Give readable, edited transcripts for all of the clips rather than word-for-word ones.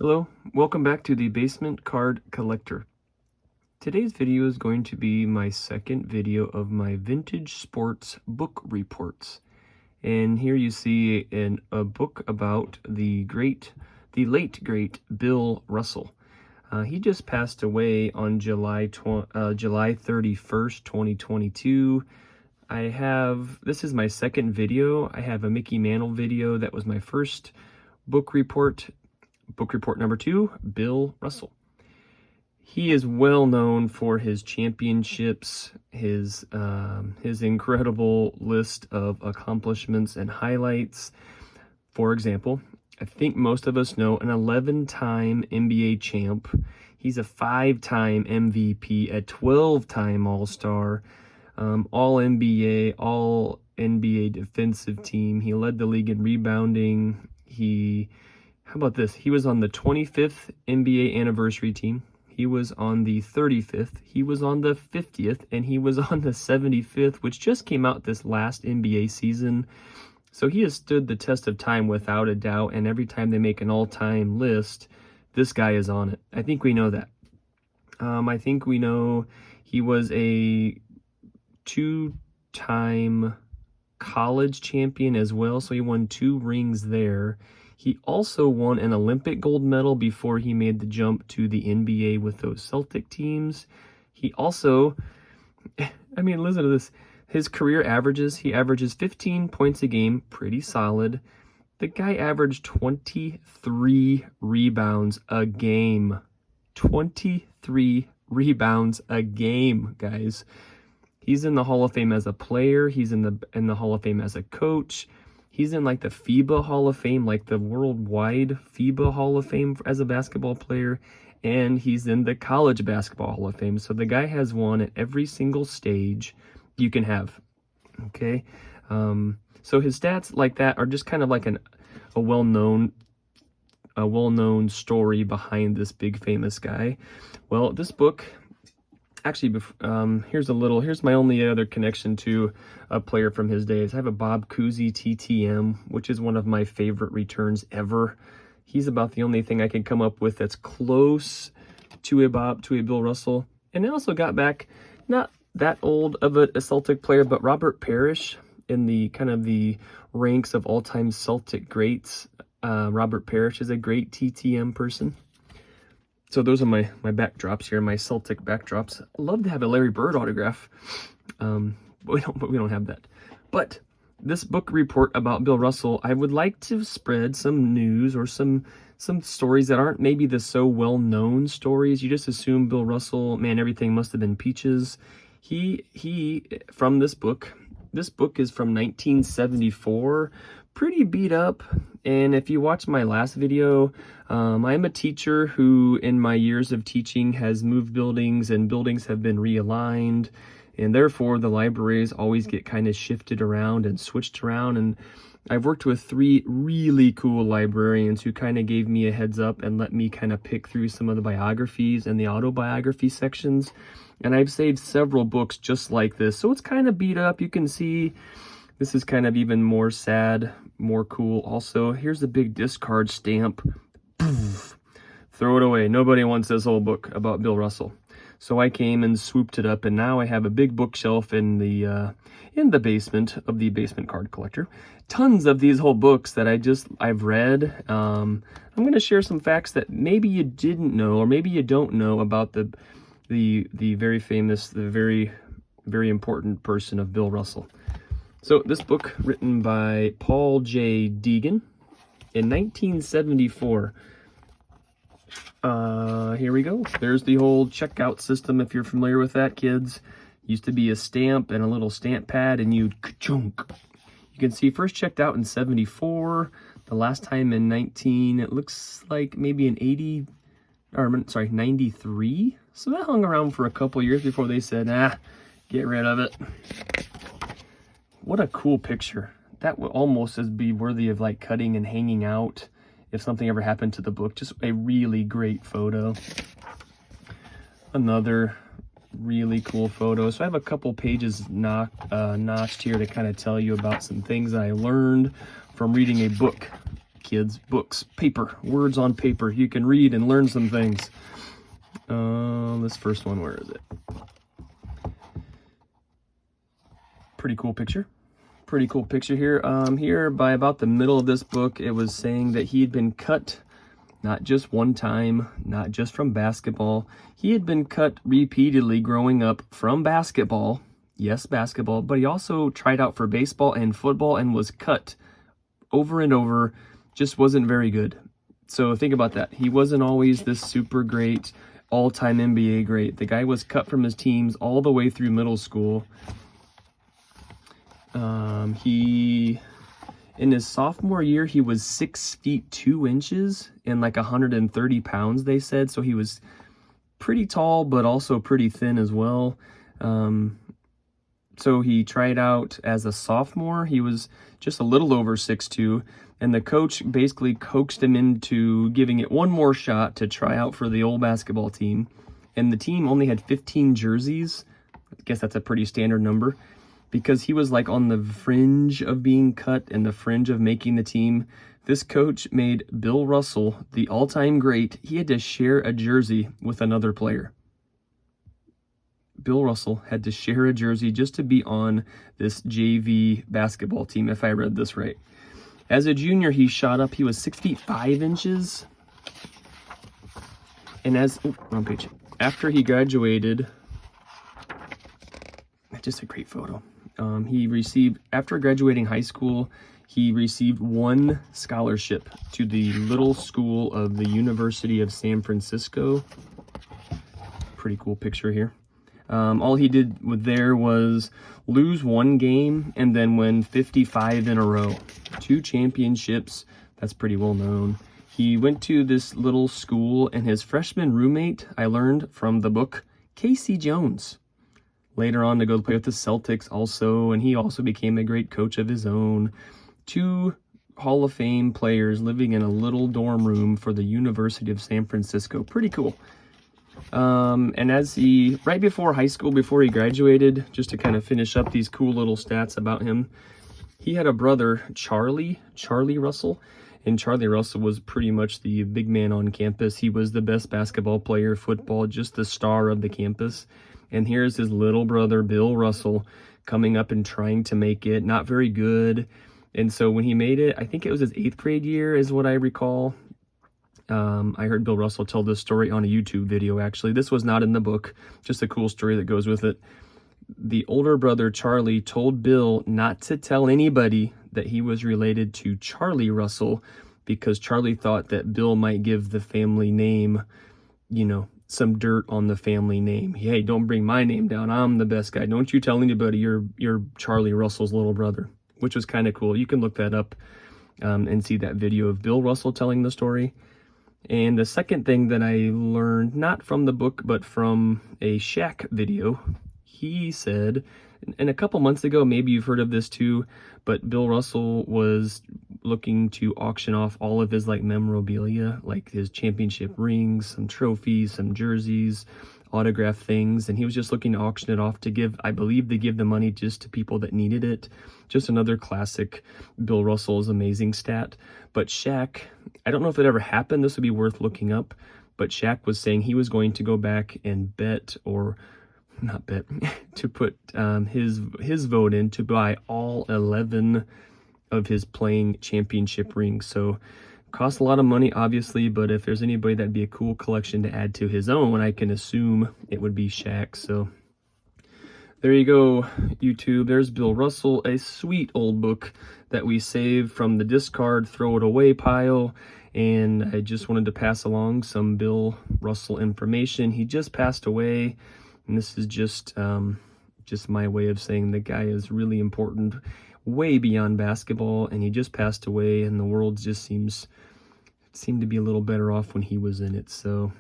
Hello, welcome back to the Basement Card Collector. Today's video is going to be my second video of my vintage sports book reports. And here you see a book about the late great Bill Russell. He just passed away on July 31st, 2022. This is my second video. I have a Mickey Mantle video that was my first book report. Book report number 2, Bill Russell. He is well known for his championships, his incredible list of accomplishments and highlights. For example, I think most of us know an 11-time NBA champ. He's a 5-time MVP, a 12-time All-Star, All-NBA, All-NBA defensive team. He led the league in rebounding. How about this? He was on the 25th NBA anniversary team. He was on the 35th. He was on the 50th, and he was on the 75th, which just came out this last NBA season. So he has stood the test of time without a doubt, and every time they make an all-time list, this guy is on it. I think we know that. I think we know he was a 2-time college champion as well, so he won 2 rings there. He also won an Olympic gold medal before he made the jump to the NBA with those Celtic teams. He also, listen to this. His career averages, he averages 15 points a game, pretty solid. The guy averaged 23 rebounds a game. 23 rebounds a game, guys. He's in the Hall of Fame as a player. He's in the Hall of Fame as a coach. He's in like the FIBA Hall of Fame, like the worldwide FIBA Hall of Fame as a basketball player. And he's in the College Basketball Hall of Fame. So the guy has won at every single stage you can have. Okay. So his stats like that are just kind of like a well-known story behind this big famous guy. Well, this book, actually, here's my only other connection to a player from his days. I have a Bob Cousy TTM, which is one of my favorite returns ever. He's about the only thing I can come up with that's close to a Bill Russell. And I also got back, not that old of a Celtic player, but Robert Parrish in the kind of the ranks of all-time Celtic greats. Robert Parrish is a great TTM person. So those are my backdrops here, my Celtic backdrops. I'd love to have a Larry Bird autograph, but we don't have that. But this book report about Bill Russell, I would like to spread some news or some stories that aren't maybe the so well-known stories. You just assume Bill Russell, man, everything must have been peaches. He from this book is from 1974, pretty beat up. And if you watch my last video, I'm a teacher who in my years of teaching has moved buildings, and buildings have been realigned, and therefore the libraries always get kind of shifted around and switched around. And I've worked with 3 really cool librarians who kind of gave me a heads up and let me kind of pick through some of the biographies and the autobiography sections. And I've saved several books just like this. So it's kind of beat up. You can see this is kind of even more sad, more cool. Also, here's a big discard stamp. Poof. Throw it away. Nobody wants this whole book about Bill Russell. So I came and swooped it up, and now I have a big bookshelf in the basement of the Basement Card Collector. Tons of these whole books that I've read. I'm going to share some facts that maybe you didn't know, or maybe you don't know about the very famous, the very, very important person of Bill Russell. So this book, written by Paul J. Deegan in 1974. Here we go. There's the whole checkout system, if you're familiar with that, kids. Used to be a stamp and a little stamp pad, and you'd ka-chunk. You can see first checked out in 74. The last time in it looks like maybe in 93. So that hung around for a couple years before they said, get rid of it. What a cool picture. That would almost be worthy of like cutting and hanging out if something ever happened to the book. Just a really great photo. Another really cool photo. So I have a couple pages notched here to kind of tell you about some things I learned from reading a book. kids. Books, paper, words on paper. You can read and learn some things. This first one, where is it? Pretty cool picture. Pretty cool picture here. Here by about the middle of this book, it was saying that he had been cut not just one time, not just from basketball. He had been cut repeatedly growing up from basketball. Yes, basketball, but he also tried out for baseball and football and was cut over and over. Just wasn't very good. So think about that. He wasn't always this super great, all-time NBA great. The guy was cut from his teams all the way through middle school. In his sophomore year, he was 6 feet 2 inches and like 130 pounds, they said. So he was pretty tall, but also pretty thin as well. So he tried out as a sophomore. He was just a little over 6'2", and the coach basically coaxed him into giving it one more shot to try out for the old basketball team. And the team only had 15 jerseys. I guess that's a pretty standard number. Because he was like on the fringe of being cut and the fringe of making the team, this coach made Bill Russell, the all-time great, he had to share a jersey with another player. Bill Russell had to share a jersey just to be on this JV basketball team, if I read this right. As a junior, he shot up. He was 6 feet 5 inches. And wrong page. After he graduated, just a great photo. After graduating high school, he received one scholarship to the little school of the University of San Francisco. Pretty cool picture here. All he did there was lose one game and then win 55 in a row. 2 championships. That's pretty well known. He went to this little school, and his freshman roommate, I learned from the book, Casey Jones. Later on to go play with the Celtics also, and he also became a great coach of his own. 2 Hall of Fame players living in a little dorm room for the University of San Francisco. Pretty cool. And right before high school, before he graduated, just to kind of finish up these cool little stats about him, he had a brother, Charlie Russell, and Charlie Russell was pretty much the big man on campus. He was the best basketball player, football, just the star of the campus. And here's his little brother, Bill Russell, coming up and trying to make it. Not very good. And so when he made it, I think it was his 8th grade year is what I recall. I heard Bill Russell tell this story on a YouTube video, actually. This was not in the book, just a cool story that goes with it. The older brother, Charlie, told Bill not to tell anybody that he was related to Charlie Russell because Charlie thought that Bill might give the family name, some dirt on the family name. Hey, don't bring my name down. I'm the best guy. Don't you tell anybody you're Charlie Russell's little brother, which was kind of cool. You can look that up and see that video of Bill Russell telling the story. And the second thing that I learned, not from the book, but from a Shaq video, he said, and a couple months ago, maybe you've heard of this too, but Bill Russell was looking to auction off all of his memorabilia, like his championship rings, some trophies, some jerseys, autograph things, and he was just looking to auction it off to give, I believe they give the money just to people that needed it. Just another classic Bill Russell's amazing stat. But Shaq, I don't know if it ever happened, this would be worth looking up, but Shaq was saying he was going to go back and bet, or not bet, to put his vote in to buy all 11 of his playing championship rings. So cost a lot of money, obviously, but if there's anybody that'd be a cool collection to add to his own, I can assume it would be Shaq. So there you go, YouTube. There's Bill Russell, a sweet old book that we saved from the discard, throw it away pile. And I just wanted to pass along some Bill Russell information. He just passed away, and this is just my way of saying the guy is really important, way beyond basketball, and he just passed away, and the world just seemed to be a little better off when he was in it. So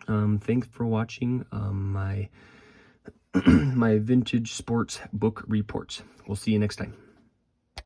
thanks for watching my my vintage sports book reports. We'll see you next time.